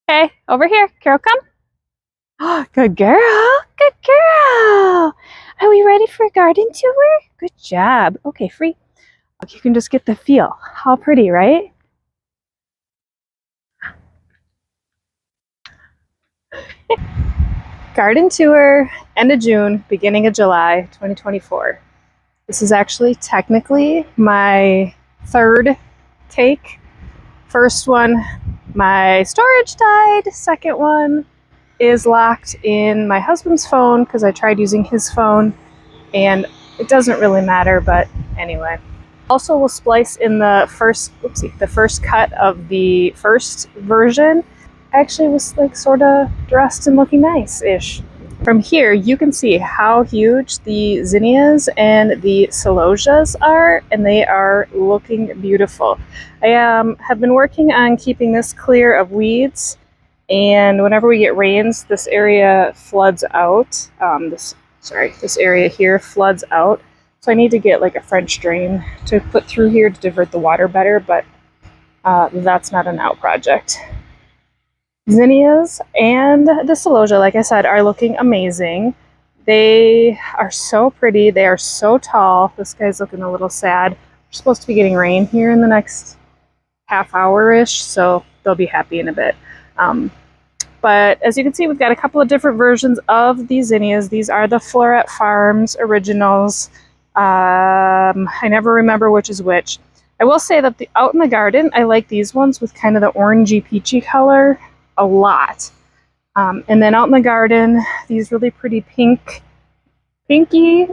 Hey, over here. Carol, come. Oh, good girl. Good girl. Are we ready for a garden tour? Good job. Okay, free. You can just get the feel. How pretty, right? Garden tour, end of June, beginning of July, 2024. This is actually technically my third take. First one, my storage died. Second one is locked in my husband's phone because I tried using his phone and it doesn't really matter, but anyway. Also, we'll splice in the first cut of the first version. Actually was like sort of dressed and looking nice-ish. From here, you can see how huge the zinnias and the celosias are, and they are looking beautiful. I have been working on keeping this clear of weeds, and whenever we get rains, this area floods out. This area here floods out. So I need to get like a French drain to put through here to divert the water better, but that's not an out project. Zinnias and the celosia, like I said, are looking amazing. They are so pretty. They are so tall. This guy's looking a little sad. We're supposed to be getting rain here in the next half hour-ish, so they'll be happy in a bit. But as you can see, we've got a couple of different versions of these zinnias. These are the Floret Farms originals. I never remember which is which. I will say that out in the garden, I like these ones with kind of the orangey peachy color a lot. And then out in the garden, these really pretty pinky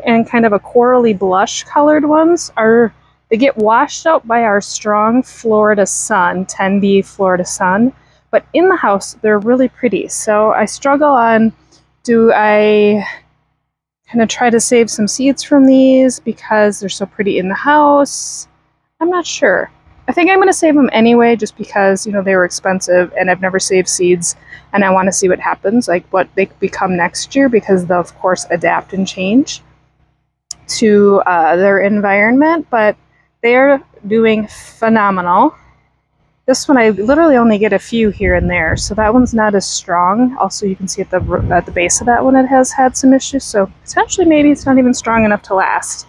and kind of a corally blush colored ones they get washed out by our strong Florida sun, 10B Florida sun. But in the house, they're really pretty. So I struggle on, do I kind of try to save some seeds from these because they're so pretty in the house? I'm not sure. I think I'm going to save them anyway just because, you know, they were expensive and I've never saved seeds and I want to see what happens, like what they become next year, because they'll, of course, adapt and change to their environment. But they're doing phenomenal. This one, I literally only get a few here and there, so that one's not as strong. Also, you can see at the base of that one, it has had some issues, so potentially maybe it's not even strong enough to last.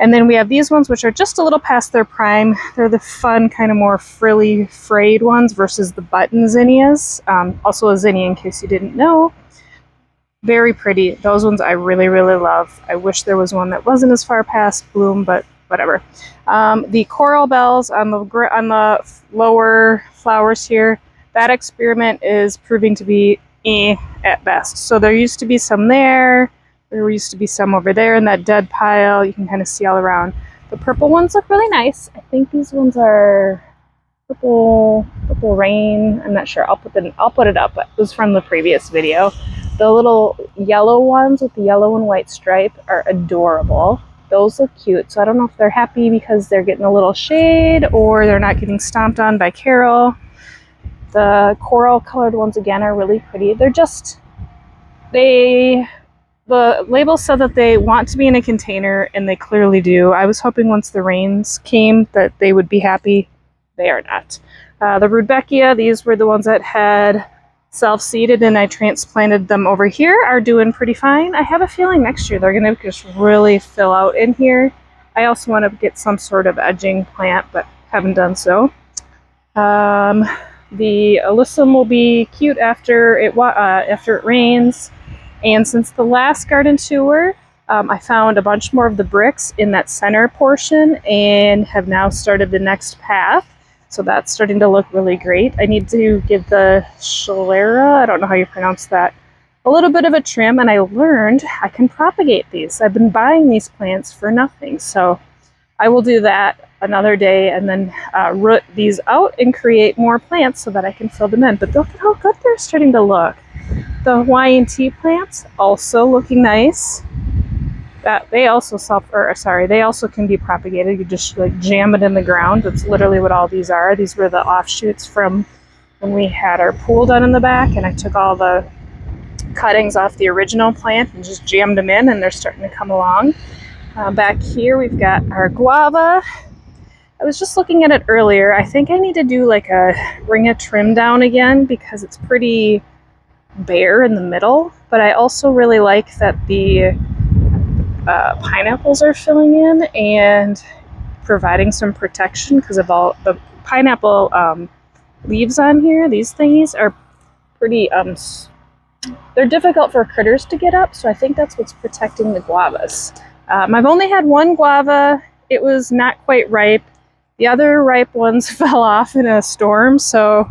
And then we have these ones, which are just a little past their prime. They're the fun, kind of more frilly, frayed ones versus the button zinnias. Also a zinnia, in case you didn't know. Very pretty. Those ones I really, really love. I wish there was one that wasn't as far past bloom, but whatever. The coral bells on the lower flowers here, that experiment is proving to be at best. So there used to be some there. There used to be some over there in that dead pile. You can kind of see all around. The purple ones look really nice. I think these ones are purple rain. I'm not sure. I'll put it up. It was from the previous video. The little yellow ones with the yellow and white stripe are adorable. Those look cute. So I don't know if they're happy because they're getting a little shade or they're not getting stomped on by Carol. The coral colored ones again are really pretty. The label said that they want to be in a container, and they clearly do. I was hoping once the rains came that they would be happy. They are not. The Rudbeckia, these were the ones that had self-seeded, and I transplanted them over here, are doing pretty fine. I have a feeling next year they're going to just really fill out in here. I also want to get some sort of edging plant, but haven't done so. The alyssum will be cute after it rains. And since the last garden tour, I found a bunch more of the bricks in that center portion and have now started the next path. So that's starting to look really great. I need to give the Schlera, I don't know how you pronounce that, a little bit of a trim, and I learned I can propagate these. I've been buying these plants for nothing. So I will do that another day and then root these out and create more plants so that I can fill them in. But look at how good they're starting to look. The Hawaiian tea plants also looking nice. They also can be propagated. You just like jam it in the ground. That's literally what all these are. These were the offshoots from when we had our pool done in the back, and I took all the cuttings off the original plant and just jammed them in, and they're starting to come along. Back here we've got our guava. I was just looking at it earlier. I think I need to do like bring a trim down again because it's pretty bare in the middle. But I also really like that the pineapples are filling in and providing some protection because of all the pineapple leaves on here. These thingies are pretty, they're difficult for critters to get up, so I think that's what's protecting the guavas. I've only had one guava. It was not quite ripe. The other ripe ones fell off in a storm, so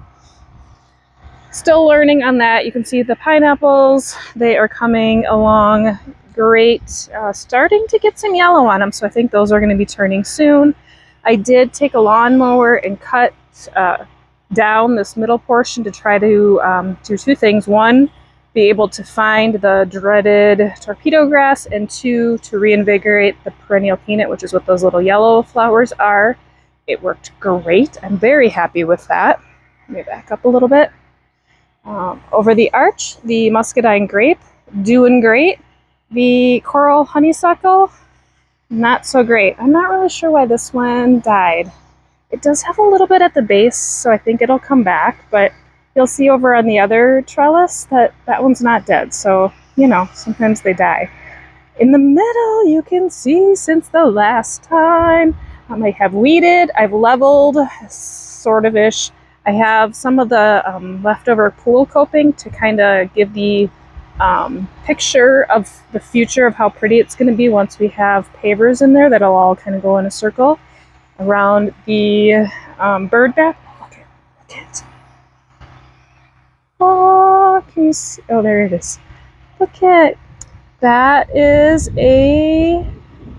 still learning on that. You can see the pineapples, they are coming along great. Starting to get some yellow on them, so I think those are going to be turning soon. I did take a lawnmower and cut down this middle portion to try to do two things. One, be able to find the dreaded torpedo grass, and two, to reinvigorate the perennial peanut, which is what those little yellow flowers are. It worked great. I'm very happy with that. Let me back up a little bit. Over the arch, the muscadine grape, doing great. The coral honeysuckle, not so great. I'm not really sure why this one died. It does have a little bit at the base, so I think it'll come back, but you'll see over on the other trellis that that one's not dead, so, you know, sometimes they die. In the middle, you can see since the last time, I have weeded, I've leveled, sort of-ish. I have some of the leftover pool coping to kind of give the picture of the future of how pretty it's going to be once we have pavers in there that'll all kind of go in a circle around the bird bath. Look at it. Oh, can you see? Oh, there it is. Look at that. Is a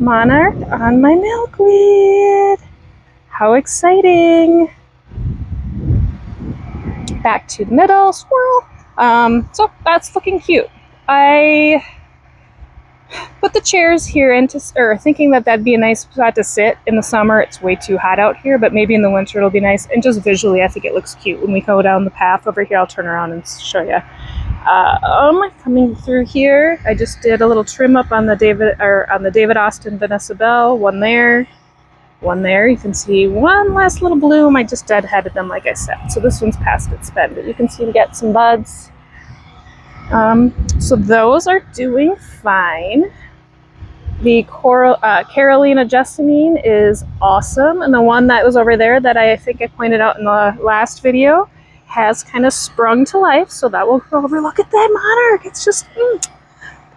monarch on my milkweed. How exciting! Back to the middle, squirrel. So that's looking cute. I put the chairs here thinking that that'd be a nice spot to sit. In the summer, it's way too hot out here, but maybe in the winter it'll be nice. And just visually, I think it looks cute. When we go down the path over here, I'll turn around and show you. Coming through here, I just did a little trim up on the David Austin Vanessa Bell. One there. You can see one last little bloom. I just deadheaded them, like I said. So this one's past its bend, but you can see we got some buds. So those are doing fine. The Carolina Jessamine is awesome, and the one that was over there that I think I pointed out in the last video has kind of sprung to life, so that will go over. Look at that monarch! It's just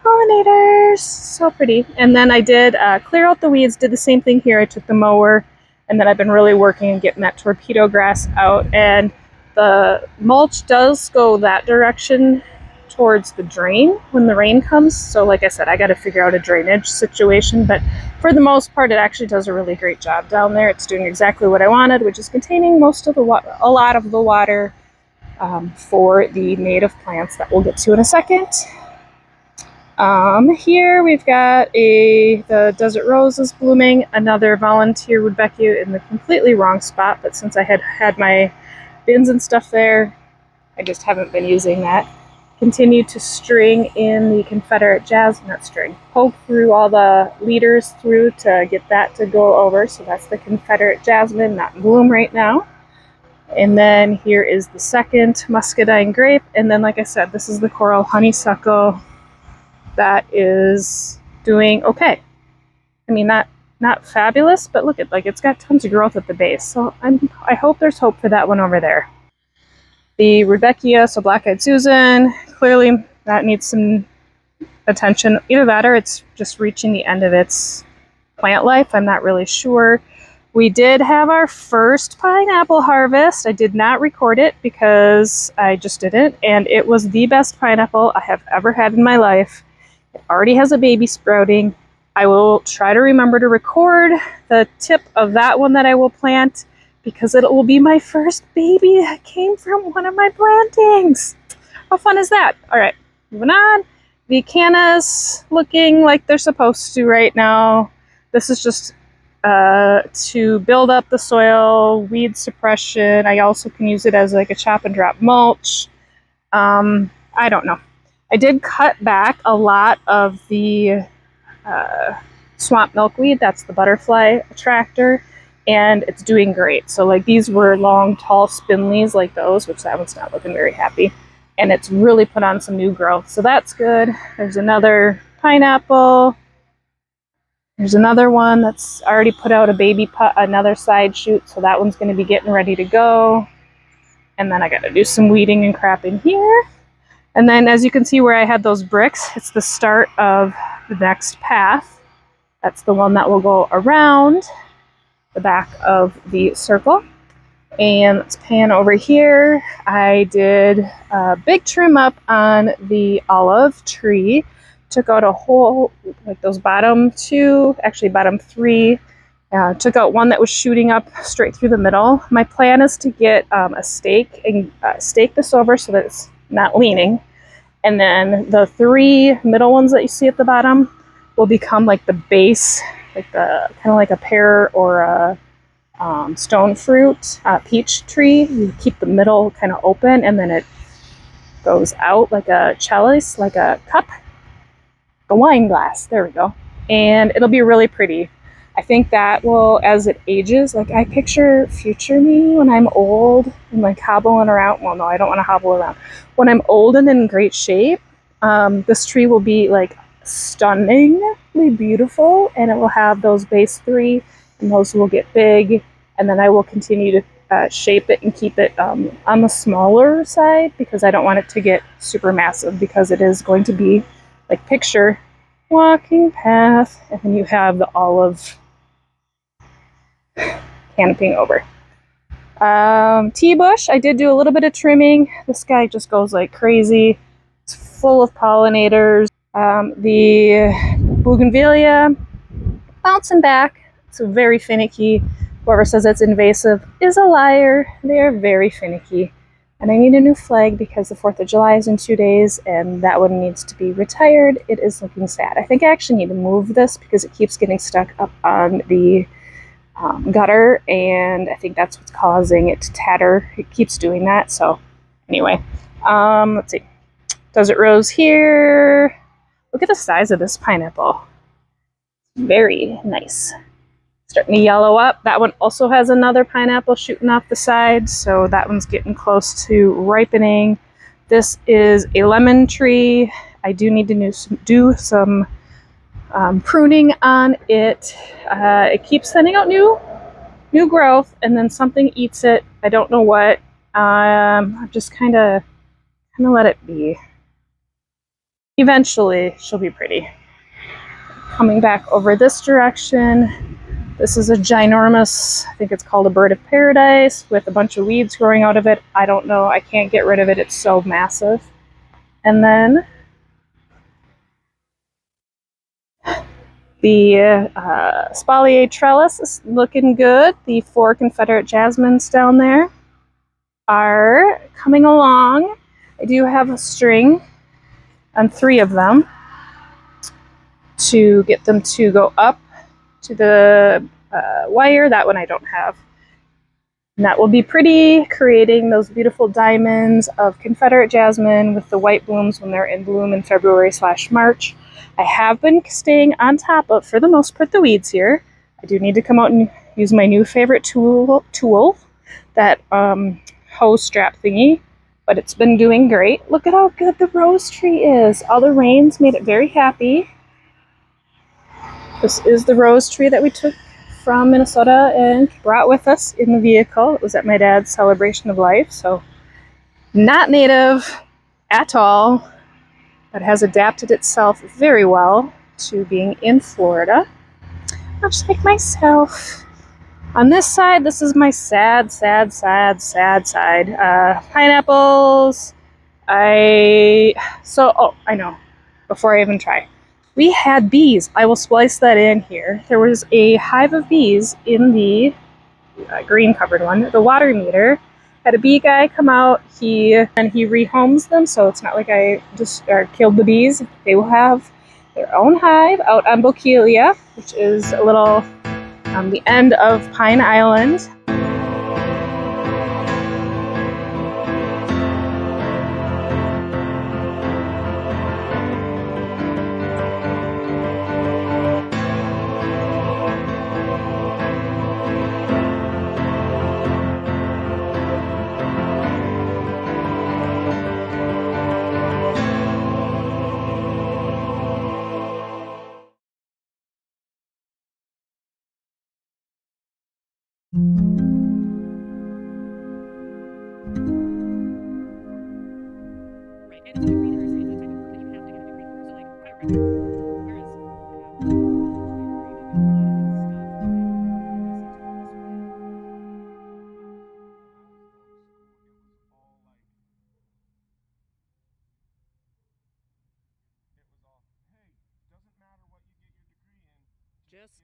pollinators, so pretty. And then I did clear out the weeds, did the same thing here. I took the mower, and then I've been really working and getting that torpedo grass out, and the mulch does go that direction towards the drain when the rain comes. So like I said, I got to figure out a drainage situation, but for the most part, it actually does a really great job down there. It's doing exactly what I wanted, which is containing most of the a lot of the water for the native plants that we'll get to in a second. Here we've got the desert rose is blooming, another volunteer Rudbeckia in the completely wrong spot, but since I had my bins and stuff there, I just haven't been using that. Continue to string in the Confederate jasmine, poke through all the leaders through to get that to go over. So that's the Confederate jasmine, not in bloom right now. And then here is the second muscadine grape. And then, like I said, this is the coral honeysuckle that is doing okay. I mean, not fabulous, but look at, like, it's got tons of growth at the base. So I hope there's hope for that one over there. The Rudbeckia, so Black-Eyed Susan, clearly that needs some attention. Either that or it's just reaching the end of its plant life. I'm not really sure. We did have our first pineapple harvest. I did not record it because I just didn't. And it was the best pineapple I have ever had in my life. It already has a baby sprouting. I will try to remember to record the tip of that one that I will plant, because it will be my first baby that came from one of my plantings. How fun is that? All right, moving on. The cannas looking like they're supposed to right now. This is just to build up the soil, weed suppression. I also can use it as like a chop and drop mulch. I don't know. I did cut back a lot of the swamp milkweed. That's the butterfly attractor. and it's doing great. So like these were long, tall spindlies like those, which that one's not looking very happy. And it's really put on some new growth, so that's good. There's another pineapple. There's another one that's already put out a baby another side shoot, so that one's going to be getting ready to go. And then I got to do some weeding and crap in here. And then as you can see where I had those bricks, it's the start of the next path. That's the one that will go around the back of the circle. And let's pan over here. I did a big trim up on the olive tree. Took out a whole, like those bottom two, actually bottom three. Took out one that was shooting up straight through the middle. My plan is to get a stake and stake this over so that it's not leaning. And then the three middle ones that you see at the bottom will become like the base, like the kind of like a pear or a stone fruit peach tree. You keep the middle kind of open, and then it goes out like a chalice, like a cup, a wine glass. There we go. And it'll be really pretty. I think that will, as it ages, like I picture future me when I'm old and like hobbling around. Well, no, I don't want to hobble around. When I'm old and in great shape, this tree will be like stunningly beautiful, and it will have those base three, and those will get big, and then I will continue to shape it and keep it on the smaller side because I don't want it to get super massive, because it is going to be like picture walking path, and then you have the olive canopying over. Tea bush, I did do a little bit of trimming. This guy just goes like crazy. It's full of pollinators. The bougainvillea, bouncing back. It's very finicky. Whoever says it's invasive is a liar. They are very finicky. And I need a new flag because the 4th of July is in 2 days, and that one needs to be retired. It is looking sad. I think I actually need to move this because it keeps getting stuck up on the gutter, and I think that's what's causing it to tatter. It keeps doing that. So anyway, let's see. Desert rose here. Look at the size of this pineapple. Very nice. Starting to yellow up. That one also has another pineapple shooting off the side, so that one's getting close to ripening. This is a lemon tree. I do need to do some pruning on it. It keeps sending out new growth, and then something eats it. I don't know what. I'm just kind of let it be. Eventually, she'll be pretty. Coming back over this direction. This is a ginormous, I think it's called a bird of paradise, with a bunch of weeds growing out of it. I don't know. I can't get rid of it. It's so massive. And then the espalier trellis is looking good. The 4 Confederate jasmines down there are coming along. I do have a string on 3 of them to get them to go up to the wire. That one I don't have. And that will be pretty, creating those beautiful diamonds of Confederate jasmine with the white blooms when they're in bloom in February/March. I have been staying on top of, for the most part, the weeds here. I do need to come out and use my new favorite tool, that hose strap thingy, but it's been doing great. Look at how good the rose tree is. All the rains made it very happy. This is the rose tree that we took from Minnesota and brought with us in the vehicle. It was at my dad's celebration of life, so not native at all, but has adapted itself very well to being in Florida, much like myself. On this side, this is my sad side. Pineapples. I know, before I even try. We had bees. I will splice that in here. There was a hive of bees in the green covered one. The water meter had a bee guy come out. He rehomes them, so it's not like I just killed the bees. They will have their own hive out on Bokeelia, which is a little on the end of Pine Island. Just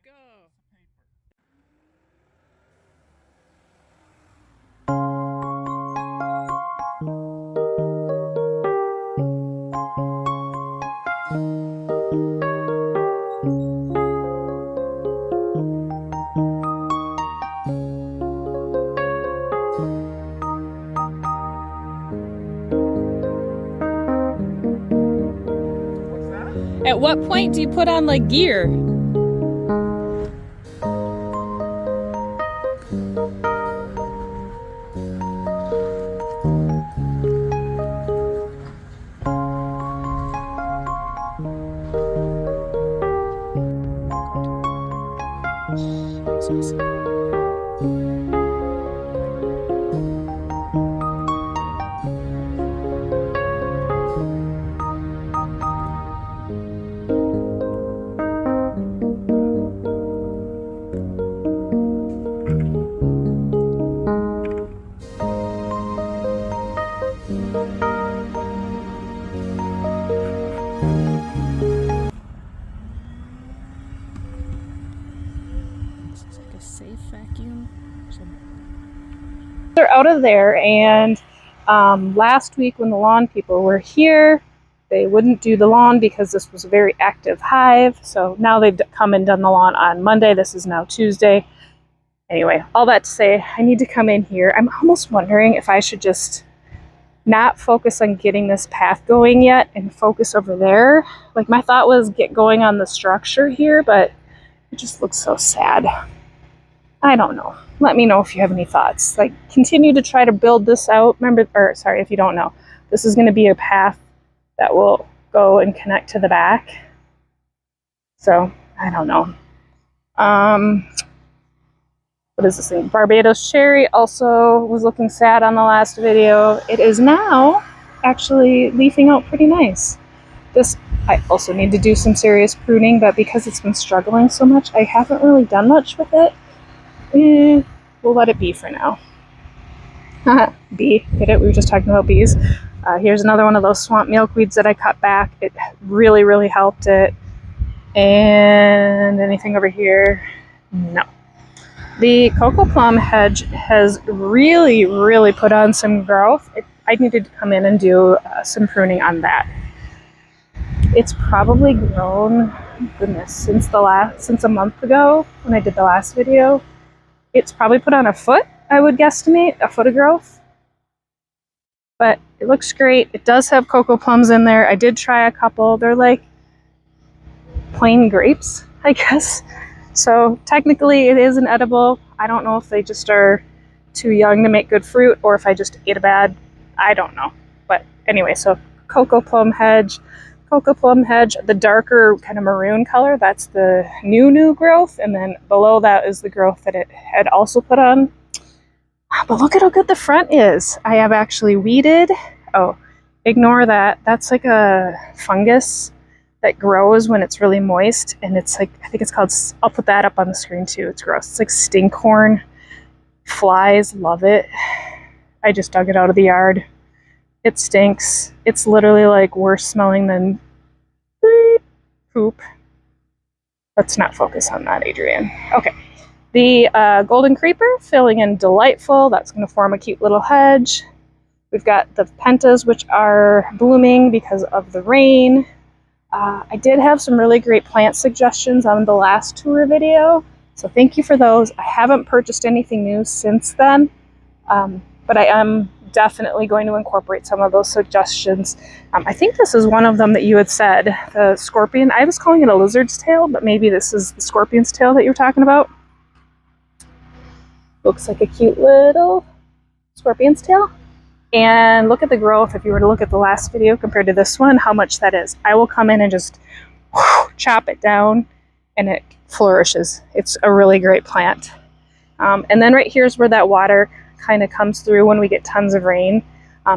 go. What's that? At what point do you put on like gear? Safe vacuum. They're out of there, and last week when the lawn people were here, they wouldn't do the lawn because this was a very active hive. So now they've come and done the lawn on Monday. This is now Tuesday. Anyway, all that to say, I need to come in here. I'm almost wondering if I should just not focus on getting this path going yet and focus over there. Like, my thought was get going on the structure here, but it just looks so sad. I don't know. Let me know if you have any thoughts. Like, continue to try to build this out. Remember, or sorry, if you don't know, this is going to be a path that will go and connect to the back. So, I don't know. What is this thing? Barbados cherry also was looking sad on the last video. It is now actually leafing out pretty nice. This, I also need to do some serious pruning, but because it's been struggling so much, I haven't really done much with it. We'll let it be for now. Bee, get it? We were just talking about bees. Here's another one of those swamp milkweeds that I cut back. It really, really helped it. And anything over here? No. The cocoa plum hedge has really, really put on some growth. I needed to come in and do some pruning on that. It's probably grown, goodness, since a month ago when I did the last video. It's probably put on a foot, I would guesstimate, a foot of growth. But it looks great. It does have cocoa plums in there. I did try a couple. They're like plain grapes, I guess. So technically it is an edible. I don't know if they just are too young to make good fruit or if I just ate a bad. I don't know. But anyway, so cocoa plum hedge, the darker kind of maroon color, that's the new growth, and then below that is the growth that it had also put on. But look at how good the front is. I have actually weeded. Oh, ignore that. That's like a fungus that grows when it's really moist, and it's like, I think it's called, I'll put that up on the screen too. It's gross. It's like stinkhorn. Flies love it. I just dug it out of the yard. It stinks. It's literally like worse smelling than poop. Let's not focus on that, Adrian. Okay. The golden creeper, filling in delightful. That's going to form a cute little hedge. We've got the pentas, which are blooming because of the rain. I did have some really great plant suggestions on the last tour video, so thank you for those. I haven't purchased anything new since then, but I am definitely going to incorporate some of those suggestions. I think this is one of them that you had said, the scorpion. I was calling it a lizard's tail, but maybe this is the scorpion's tail that you're talking about. Looks like a cute little scorpion's tail. And look at the growth, if you were to look at the last video compared to this one, how much that is. I will come in and just chop it down, and it flourishes. It's a really great plant. And then right here is where that water kind of comes through when we get tons of rain.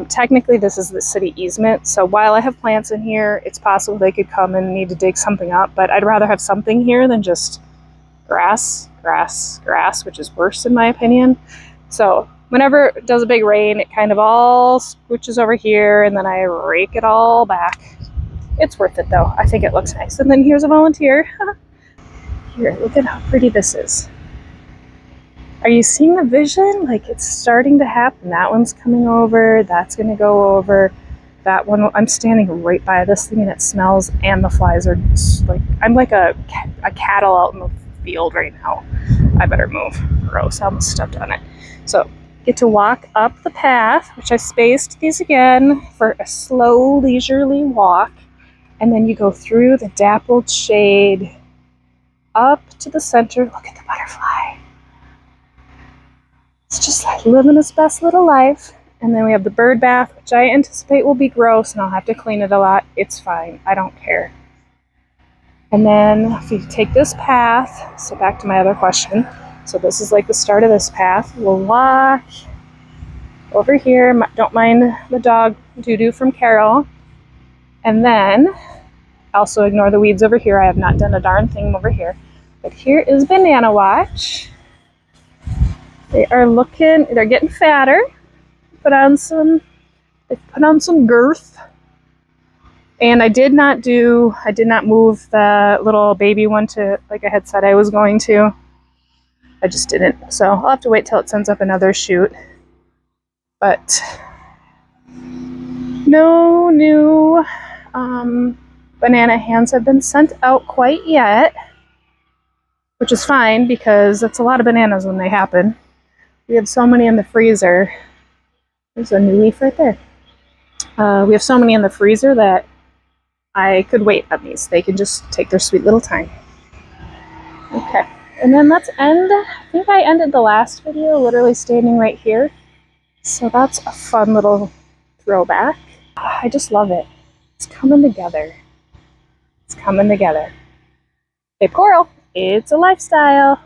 Technically, this is the city easement, so while I have plants in here, it's possible they could come and need to dig something up, but I'd rather have something here than just grass, grass, grass, which is worse in my opinion. So whenever it does a big rain, it kind of all scooches over here, and then I rake it all back. It's worth it though. I think it looks nice. And then here's a volunteer. Here, look at how pretty this is. Are you seeing the vision? Like, it's starting to happen. That one's coming over, that's gonna go over. That one, I'm standing right by this thing and it smells, and the flies are just like, I'm like a cattle out in the field right now. I better move. Gross, I almost stepped on it. So, get to walk up the path, which I spaced these again for a slow, leisurely walk. And then you go through the dappled shade up to the center. Look at the butterfly. It's just like living its best little life. And then we have the bird bath, which I anticipate will be gross and I'll have to clean it a lot. It's fine. I don't care. And then if you take this path, so back to my other question. So this is like the start of this path. We'll walk over here. Don't mind the dog doo-doo from Carol. And then also ignore the weeds over here. I have not done a darn thing over here. But here is Banana Watch. They're getting fatter. They put on some girth. And I did not move the little baby one to, like I had said I was going to. I just didn't. So I'll have to wait till it sends up another shoot. But no new banana hands have been sent out quite yet, which is fine because it's a lot of bananas when they happen. We have so many in the freezer. There's a new leaf right there. We have so many in the freezer that I could wait on these. They can just take their sweet little time. Okay, and then let's end. I think I ended the last video literally standing right here. So that's a fun little throwback. I just love it. It's coming together. It's coming together. Cape Coral, it's a lifestyle.